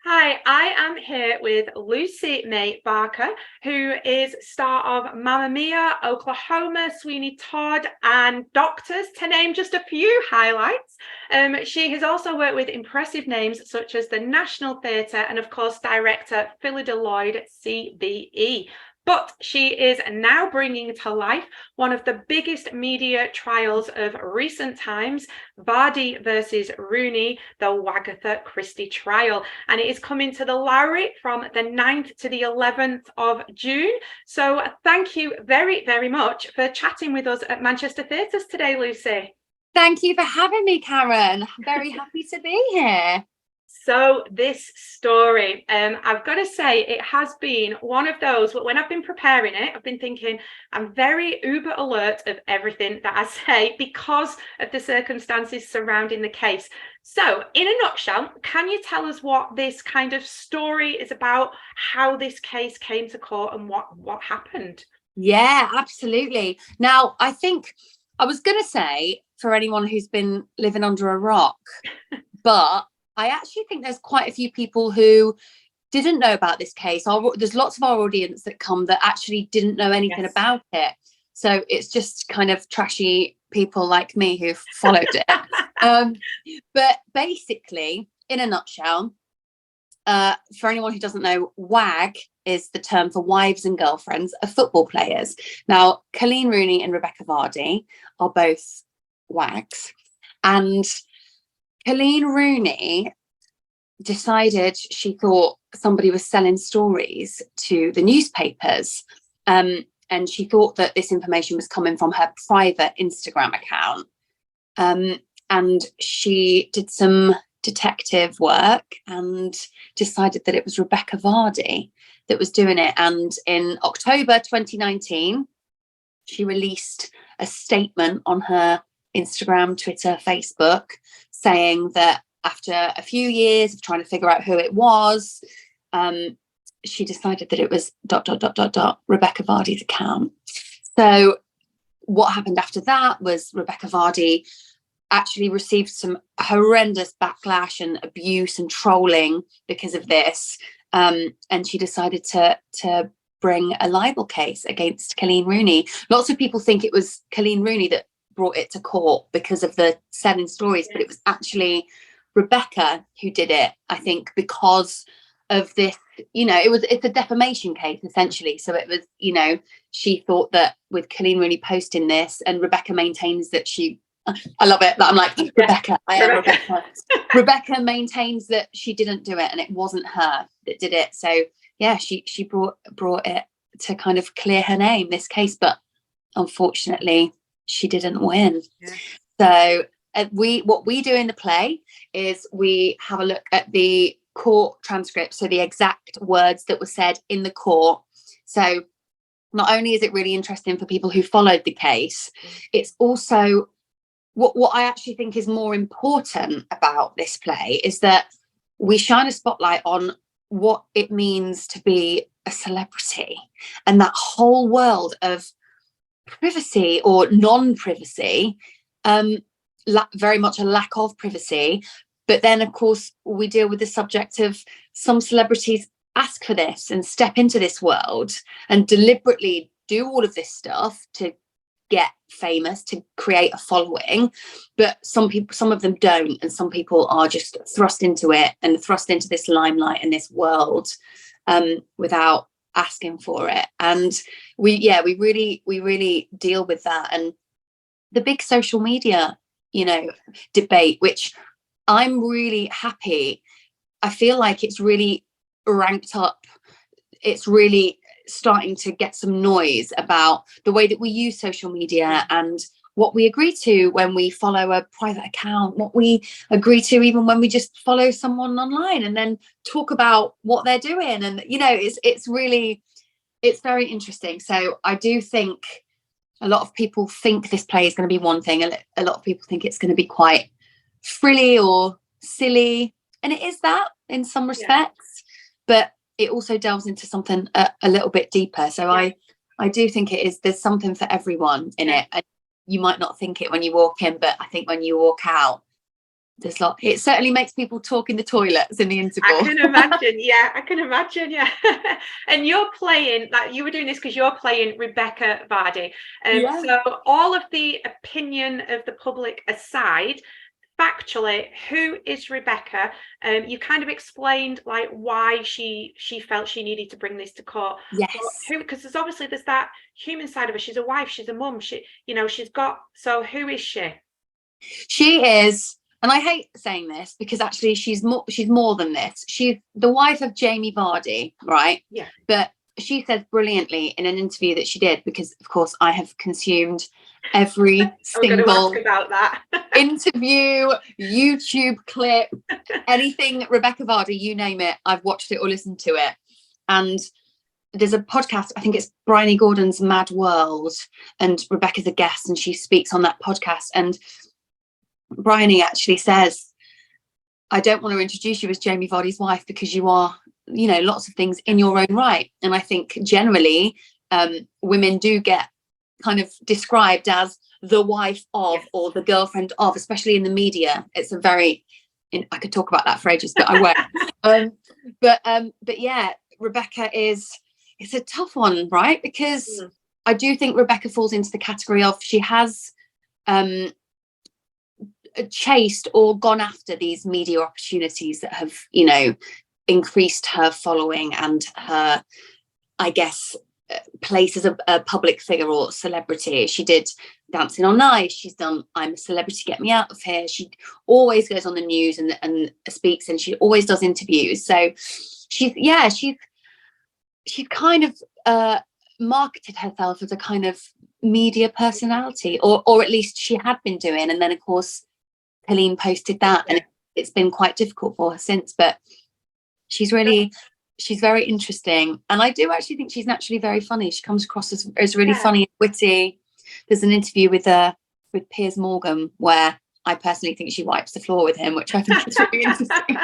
Hi, I am here with Lucy May Barker, who is star of Mamma Mia, Oklahoma, Sweeney Todd, and Doctors, to name just a few highlights. She has also worked with impressive names such as the National Theatre and, of course, director Philida Lloyd, CBE. But she is now bringing to life one of the biggest media trials of recent times, Vardy versus Rooney, the Wagatha Christie Trial. And it is coming to the Lowry from the 9th to the 11th of June. So thank you very, very much for chatting with us at Manchester Theatres today, Lucy. Thank you for having me, Karen. I'm very happy to be here. So this story, I've got to say, it has been one of those, but when I've been preparing it, I've been thinking I'm very uber alert of everything that I say because of the circumstances surrounding the case. So in a nutshell, can you tell us what this kind of story is about, how this case came to court and what happened? Yeah, absolutely. Now, I think I was going to say for anyone who's been living under a rock, but I actually think there's quite a few people who didn't know about this case. There's lots of our audience that come that actually didn't know anything about it. So it's just kind of trashy people like me who've followed it. But basically, in a nutshell, for anyone who doesn't know, WAG is the term for wives and girlfriends of football players. Now, Coleen Rooney and Rebekah Vardy are both WAGs. And Coleen Rooney decided she thought somebody was selling stories to the newspapers. And she thought that this information was coming from her private Instagram account. And she did some detective work and decided that it was Rebekah Vardy that was doing it. And in October 2019, she released a statement on her Instagram, Twitter, Facebook, saying that after a few years of trying to figure out who it was, she decided that it was ... Rebekah Vardy's account. So what happened after that was Rebekah Vardy actually received some horrendous backlash and abuse and trolling because of this. And she decided to bring a libel case against Coleen Rooney. Lots of people think it was Coleen Rooney that brought it to court because of the selling stories, but it was actually Rebekah who did it, I think, because of this, it's a defamation case essentially. So it was, she thought that with Coleen Rooney posting this, and Rebekah maintains that I love it that I'm like, Rebekah, I am Rebekah. Rebekah maintains that she didn't do it and it wasn't her that did it. So yeah, she brought it to kind of clear her name, this case, but unfortunately she didn't win. So what we do in the play is we have a look at the court transcript, so the exact words that were said in the court. So not only is it really interesting for people who followed the case, it's also what I actually think is more important about this play is that we shine a spotlight on what it means to be a celebrity and that whole world of privacy or non-privacy, very much a lack of privacy. But then, of course, we deal with the subject of some celebrities ask for this and step into this world and deliberately do all of this stuff to get famous, to create a following. But some of them don't, and some people are just thrust into it and thrust into this limelight and this world without asking for it. And we really deal with that, and the big social media debate, which I'm really happy. I feel like it's really ranked up. It's really starting to get some noise about the way that we use social media and what we agree to when we follow a private account, what we agree to even when we just follow someone online and then talk about what they're doing. And it's very interesting. So I do think a lot of people think this play is going to be one thing, and a lot of people think it's going to be quite frilly or silly, and it is that in some respects, but it also delves into something a little bit deeper. So I do think there's something for everyone in it, and you might not think it when you walk in, but I think when you walk out, there's a lot. It certainly makes people talk in the toilets in the interval. I can imagine. Yeah, I can imagine. Yeah. And you're playing, like, you were doing this because you're playing Rebekah Vardy. Yeah. So all of the opinion of the public aside, factually, who is Rebekah? You kind of explained like why she felt she needed to bring this to court. Yes. Who? Because there's that human side of her. She's a wife. She's a mum. She's got. So who is she? She is, and I hate saying this because actually she's more than this. She's the wife of Jamie Vardy, right? Yeah. But she said brilliantly in an interview that she did, because of course I have consumed every single about that. interview, YouTube clip, anything Rebekah Vardy, you name it, I've watched it or listened to it. And there's a podcast, I think it's Bryony Gordon's Mad World, and Rebekah's a guest and she speaks on that podcast. And Bryony actually says, I don't want to introduce you as Jamie Vardy's wife because you are, lots of things in your own right. And I think generally women do get kind of described as the wife of, yes, or the girlfriend of, especially in the media. It's a very, I could talk about that for ages, but I won't. But yeah, Rebekah it's a tough one, right? Because I do think Rebekah falls into the category of she has chased or gone after these media opportunities that have, increased her following and her, I guess, place as a public figure or celebrity. She did Dancing on Ice. She's done I'm a Celebrity, Get Me Out of Here. She always goes on the news and speaks, and she always does interviews. So she's kind of marketed herself as a kind of media personality, or at least she had been doing. And then of course Coleen posted that, and it's been quite difficult for her since. But she's very interesting, and I do actually think she's naturally very funny. She comes across as really funny and witty. There's an interview with Piers Morgan where I personally think she wipes the floor with him, which I think is really interesting.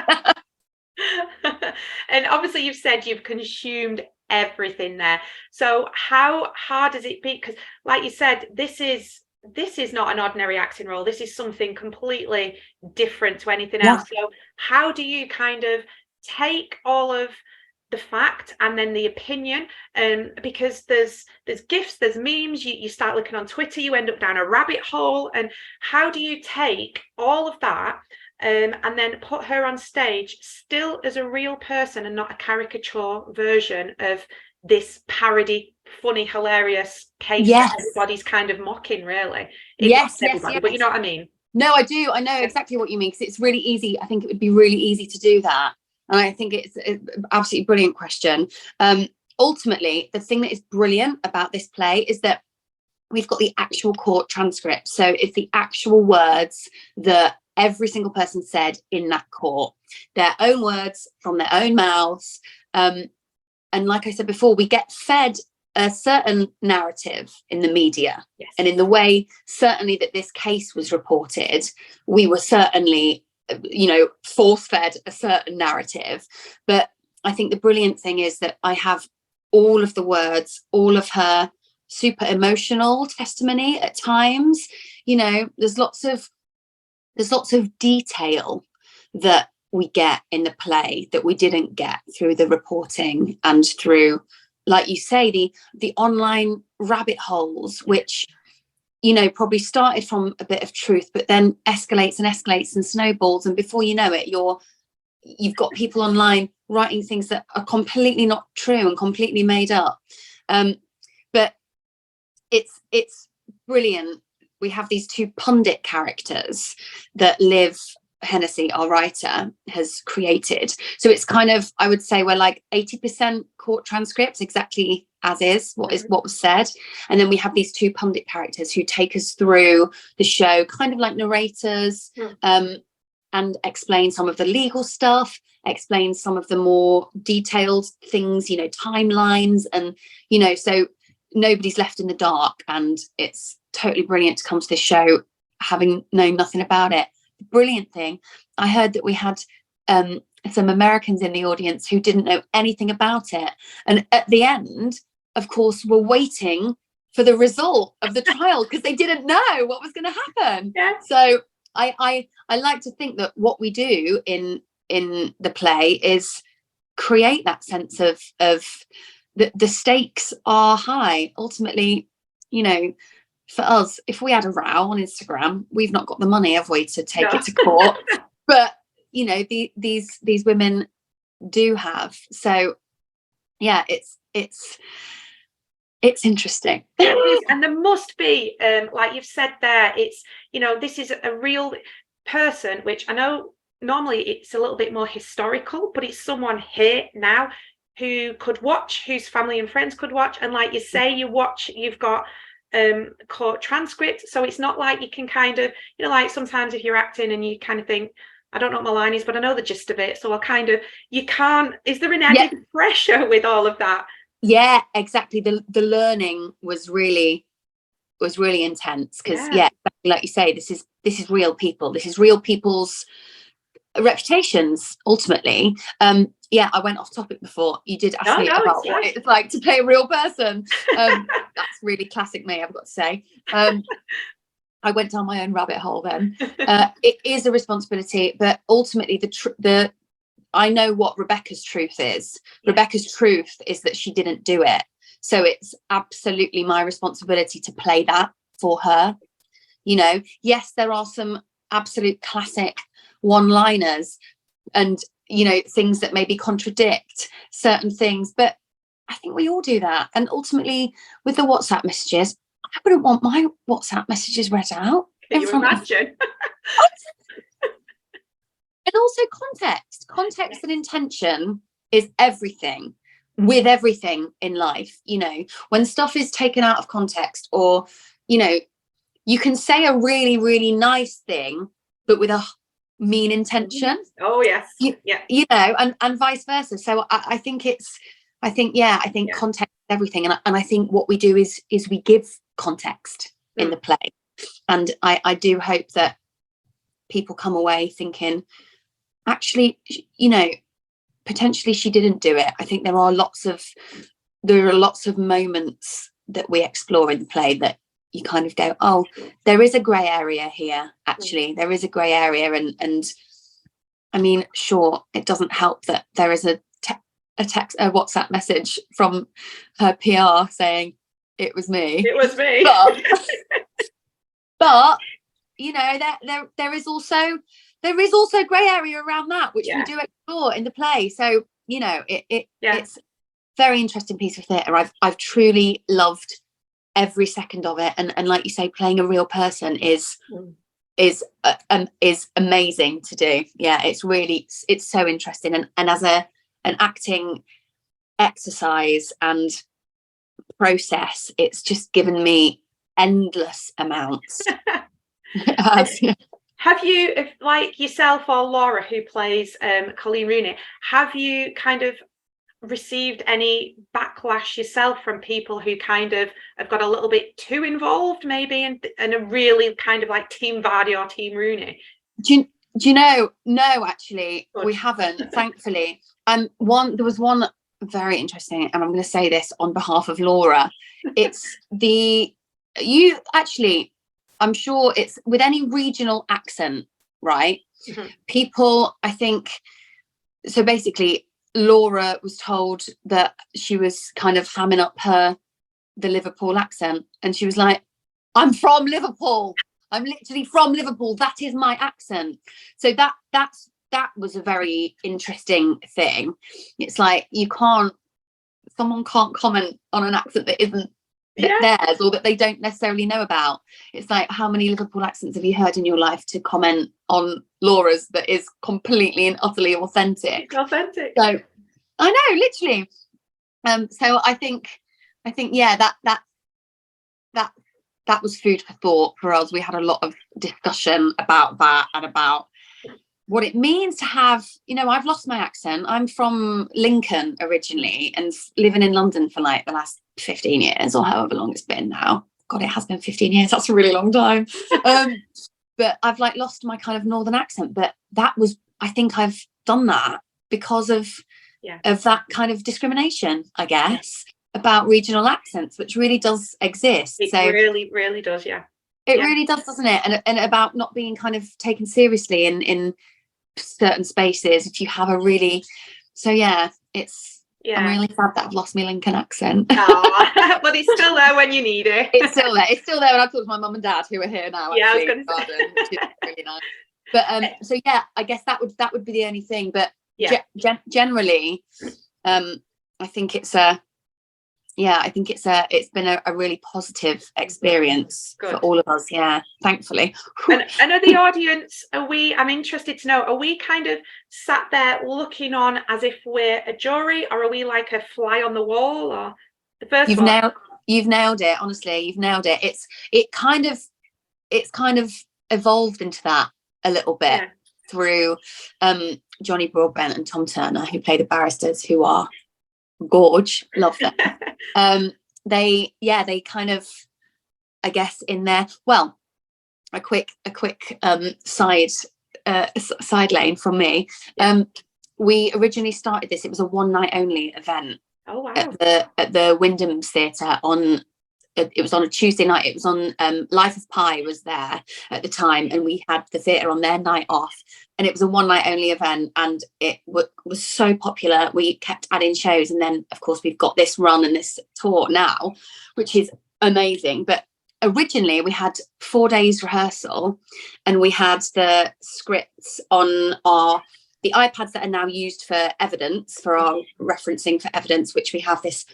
And obviously you've said you've consumed everything there. So how hard has it been? Because like you said, this is not an ordinary acting role. This is something completely different to anything else. So how do you kind of take all of the fact and then the opinion, because there's gifs, there's memes, you start looking on Twitter, you end up down a rabbit hole, and how do you take all of that and then put her on stage still as a real person and not a caricature version of this parody, funny, hilarious case that everybody's kind of mocking, really? Everybody, but you know what I mean? No, I do. I know exactly what you mean, because it's really easy. I think it would be really easy to do that. And I think it's an absolutely brilliant question. Ultimately, the thing that is brilliant about this play is that we've got the actual court transcript. So it's the actual words that every single person said in that court, their own words from their own mouths. And like I said before, we get fed a certain narrative in the media. Yes. And in the way, certainly, that this case was reported, we were certainly force-fed a certain narrative. But I think the brilliant thing is that I have all of the words, all of her super emotional testimony at times. There's lots of detail that we get in the play that we didn't get through the reporting and through, like you say, the online rabbit holes, which probably started from a bit of truth, but then escalates and snowballs. And before you know it, you've got people online writing things that are completely not true and completely made up. But it's brilliant. We have these two pundit characters that Liv Hennessy, our writer, has created. So it's kind of, I would say, we're like 80% court transcripts, exactly as is what was said, and then we have these two pundit characters who take us through the show, kind of like narrators, and explain some of the legal stuff, explain some of the more detailed things, timelines, and so nobody's left in the dark. And it's totally brilliant to come to this show having known nothing about it. The brilliant thing, I heard that we had some Americans in the audience who didn't know anything about it, and at the end, of course, were waiting for the result of the trial because they didn't know what was going to happen. So I like to think that what we do in the play is create that sense of the stakes are high. Ultimately, you know, for us, if we had a row on Instagram, we've not got the money, have we, to take it to court? But you know, these women do have. So yeah, it's interesting. It is, and there must be, like you've said there, it's, you know, this is a real person, which I know normally it's a little bit more historical, but it's someone here now who could watch, whose family and friends could watch. And like you say, you've got court transcript, so it's not like you can kind of, you know, like sometimes if you're acting and you kind of think, I don't know what my line is, but I know the gist of it, so I'll kind of, you can't, is there an added pressure with all of that? Yeah, exactly. The learning was really intense, because like you say, this is real people. This is real people's reputations ultimately. I went off topic before. You did ask me about what it's like to play a real person. That's really classic me, I've got to say. I went down my own rabbit hole then. It is a responsibility, but ultimately I know what Rebekah's truth is. Rebekah's truth is that she didn't do it. So it's absolutely my responsibility to play that for her. You know, yes, there are some absolute classic one-liners and, you know, things that maybe contradict certain things, but I think we all do that. And ultimately, with the WhatsApp messages, I wouldn't want my WhatsApp messages read out. Can you imagine? And also context and intention is everything with everything in life. You know, when stuff is taken out of context, or, you know, you can say a really, really nice thing, but with a mean intention. Oh, yes. You know, and vice versa. So I think context is everything. And I think what we do is we give context in the play. And I do hope that people come away thinking, actually, you know, potentially she didn't do it. I think there are lots of moments that we explore in the play that you kind of go, oh, there is a grey area here. Actually, there is a grey area, and I mean, sure, it doesn't help that there is a WhatsApp message from her PR saying it was me. It was me. But you know, there is also grey area around that, which we do explore in the play. So, you know, it's a very interesting piece of theatre. I've truly loved every second of it, and like you say, playing a real person is amazing to do. Yeah, it's so interesting, and as an acting exercise and process, it's just given me endless amounts. Have you, if like yourself or Laura, who plays Coleen Rooney, have you kind of received any backlash yourself from people who kind of have got a little bit too involved, maybe, and a really kind of like Team Vardy or Team Rooney? Do you know? No, actually, we haven't, thankfully. There was one very interesting, and I'm going to say this on behalf of Laura. It's I'm sure it's with any regional accent, right? Mm-hmm. People, I think, so basically, Laura was told that she was kind of hamming up the Liverpool accent, and she was like, I'm from Liverpool. I'm literally from Liverpool. That is my accent. So that was a very interesting thing. It's like someone can't comment on an accent that isn't theirs, or that they don't necessarily know about. It's like, how many Liverpool accents have you heard in your life to comment on Laura's that is completely and utterly authentic? So I know, literally. So I think that was food for thought for us. We had a lot of discussion about that, and about what it means to have, you know, I've lost my accent. I'm from Lincoln originally, and living in London for like the last 15 years or however long it's been now. God, it has been 15 years. That's a really long time. But I've like lost my kind of northern accent. But that was, I think I've done that because of that kind of discrimination, I guess, about regional accents, which really does exist. It really, really does, yeah. It really does, doesn't it? And about not being kind of taken seriously in certain spaces if you have a really, so yeah, I'm really sad that I've lost my Lincoln accent. Oh, but it's still there when you need it. It's still there when I talk to my mum and dad, who are here now, Yeah, actually, I was going to say. which is really nice. But so yeah, I guess that would be the only thing. But generally, I think it's been a really positive experience for all of us. Yeah, thankfully. And are the audience, I'm interested to know, are we kind of sat there looking on as if we're a jury, or are we like a fly on the wall? Or the first You've nailed it, honestly, you've nailed it. It's kind of evolved into that a little bit through Johnny Broadbent and Tom Turner, who play the barristers, who are gorge, love them. They kind of, I guess, in there, well, a quick side lane from me. We originally started this, it was a one night only event. Oh wow. At the Wyndham Theatre it was on a Tuesday night. It was on Life of Pi was there at the time, and we had the theatre on their night off, and it was a one night only event, and it was so popular. We kept adding shows, and then of course we've got this run and this tour now, which is amazing. But originally we had 4 days rehearsal, and we had the scripts on the iPads that are now used for evidence, for our referencing for evidence, which we have this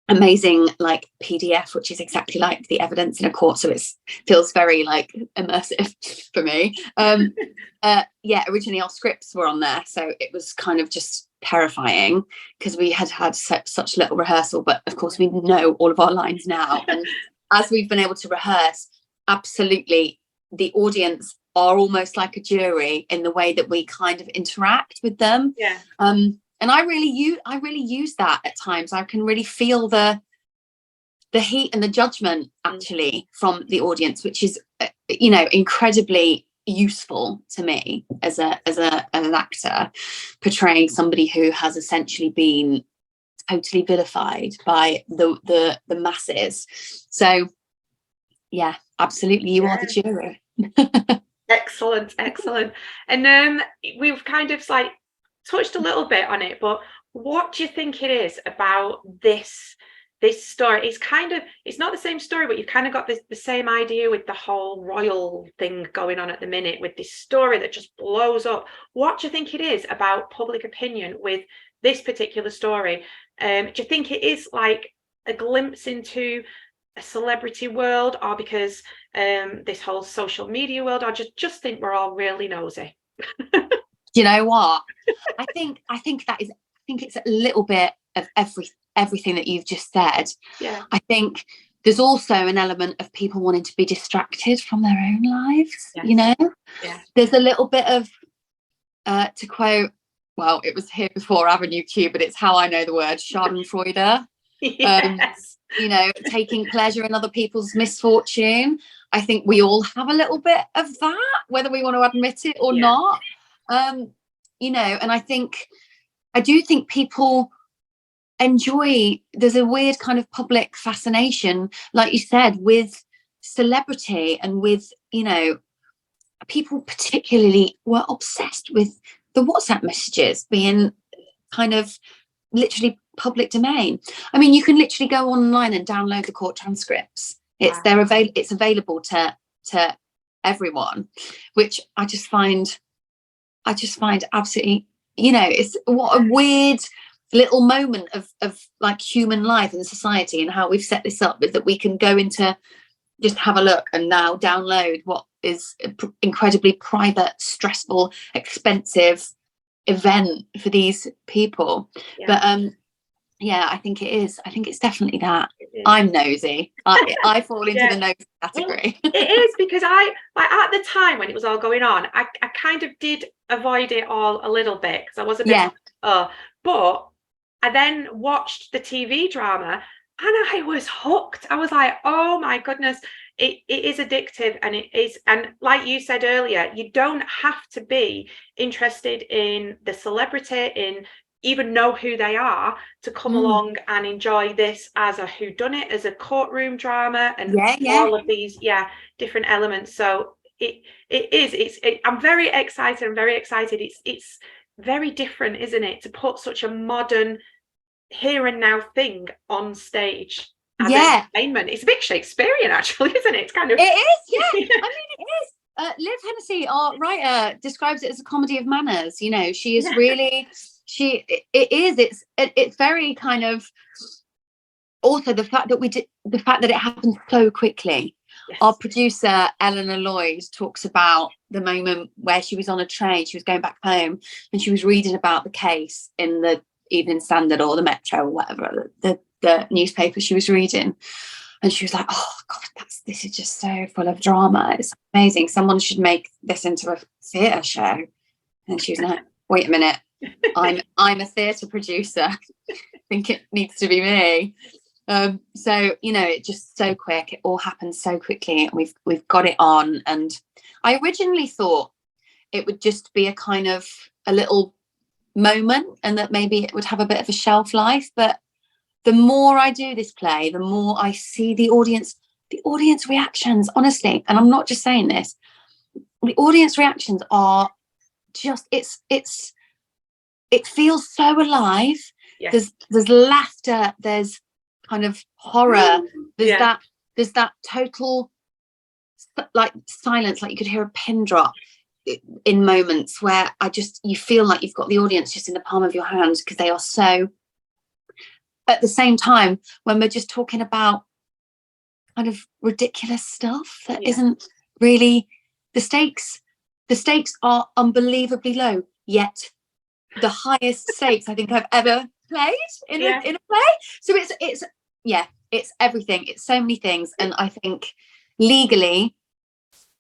amazing like PDF, which is exactly like the evidence in a court, so it feels very like immersive for me. Originally our scripts were on there, so it was kind of just terrifying because we had such little rehearsal, but of course we know all of our lines now, and as we've been able to rehearse, absolutely the audience are almost like a jury in the way that we kind of interact with them. And I really use that at times. I can really feel the heat and the judgment actually from the audience, which is incredibly useful to me as an actor, portraying somebody who has essentially been totally vilified by the masses. So yeah, absolutely, you are the jury. Excellent. And we've kind of like touched a little bit on it, but what do you think it is about this story? It's not the same story, but you've kind of got the same idea with the whole royal thing going on at the minute, with this story that just blows up. What do you think it is about public opinion with this particular story? Do you think it is like a glimpse into a celebrity world, or because this whole social media world, or just think we're all really nosy? You know what? I think it's a little bit of everything that you've just said. Yeah. I think there's also an element of people wanting to be distracted from their own lives. Yes. Yeah. There's a little bit of to quote, well, it was here before Avenue Q, but it's how I know the word Schadenfreude. Yes. Taking pleasure in other people's misfortune. I think we all have a little bit of that, whether we want to admit it or not. And I do think people enjoy, there's a weird kind of public fascination, like you said, with celebrity, and with, people particularly were obsessed with the WhatsApp messages being kind of literally public domain. I mean, you can literally go online and download the court transcripts. It's available to everyone, which I just find absolutely, it's what a weird little moment of like human life and society, and how we've set this up is that we can go into, just have a look and now download what is incredibly private, stressful, expensive event for these people. But I think it is. I think it's definitely that. I'm nosy. I fall into the nosy category. Well, it is, because I at the time when it was all going on, I kind of did avoid it all a little bit, because I was a bit but I then watched the TV drama and I was hooked. I was like, oh my goodness, it is addictive, and it is, and like you said earlier, you don't have to be interested in the celebrity, in even know who they are, to come along and enjoy this as a whodunit, as a courtroom drama, and all of these different elements. So I'm very excited. It's very different, isn't it, to put such a modern here and now thing on stage as entertainment. It's a bit Shakespearean, actually, isn't it? It's kind of, it is, yeah. I mean, it is. Liv Hennessy, our writer, describes it as a comedy of manners. You know, she is really, it's very kind of, also the fact that it happened so quickly. Yes. Our producer Eleanor Lloyd talks about the moment where she was on a train, she was going back home, and she was reading about the case in the Evening Standard or the Metro or whatever, the newspaper she was reading, and she was like, oh God, this is just so full of drama, it's amazing, someone should make this into a theatre show. And she was like, wait a minute, I'm a theatre producer, I think it needs to be me. So, you know, it just so quick, it all happened so quickly, and we've got it on. And I originally thought it would just be a kind of a little moment, and that maybe it would have a bit of a shelf life, but the more I do this play, the more I see the audience reactions, honestly, and I'm not just saying this, the audience reactions are just, it feels so alive. Yes. There's laughter, there's kind of horror, there's that total like silence, like you could hear a pin drop in moments where you feel like you've got the audience just in the palm of your hands, because they are so, at the same time, when we're just talking about kind of ridiculous stuff that isn't really, the stakes are unbelievably low, yet the highest stakes I think I've ever played in a play. So it's everything, it's so many things. And I think legally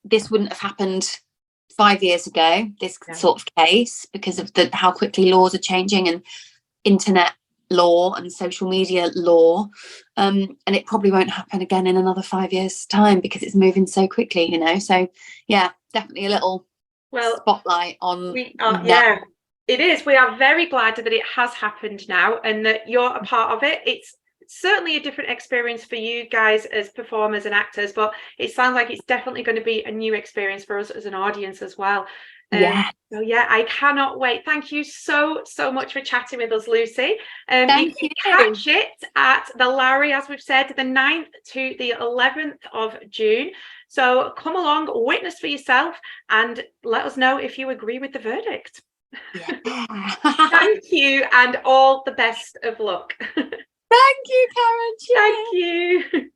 this wouldn't have happened 5 years ago, this sort of case, because of how quickly laws are changing, and internet law and social media law, and it probably won't happen again in another 5 years time, because it's moving so quickly, you know. So definitely a little spotlight on it is. We are very glad that it has happened now, and that you're a part of it. It's certainly a different experience for you guys as performers and actors, but it sounds like it's definitely going to be a new experience for us as an audience as well. So I cannot wait. Thank you so much for chatting with us, Lucy. Thank you. Catch it at the Lowry, as we've said, the 9th to the 11th of June. So come along, witness for yourself, and let us know if you agree with the verdict. Thank you, and all the best of luck. Thank you, Karen. Thank you.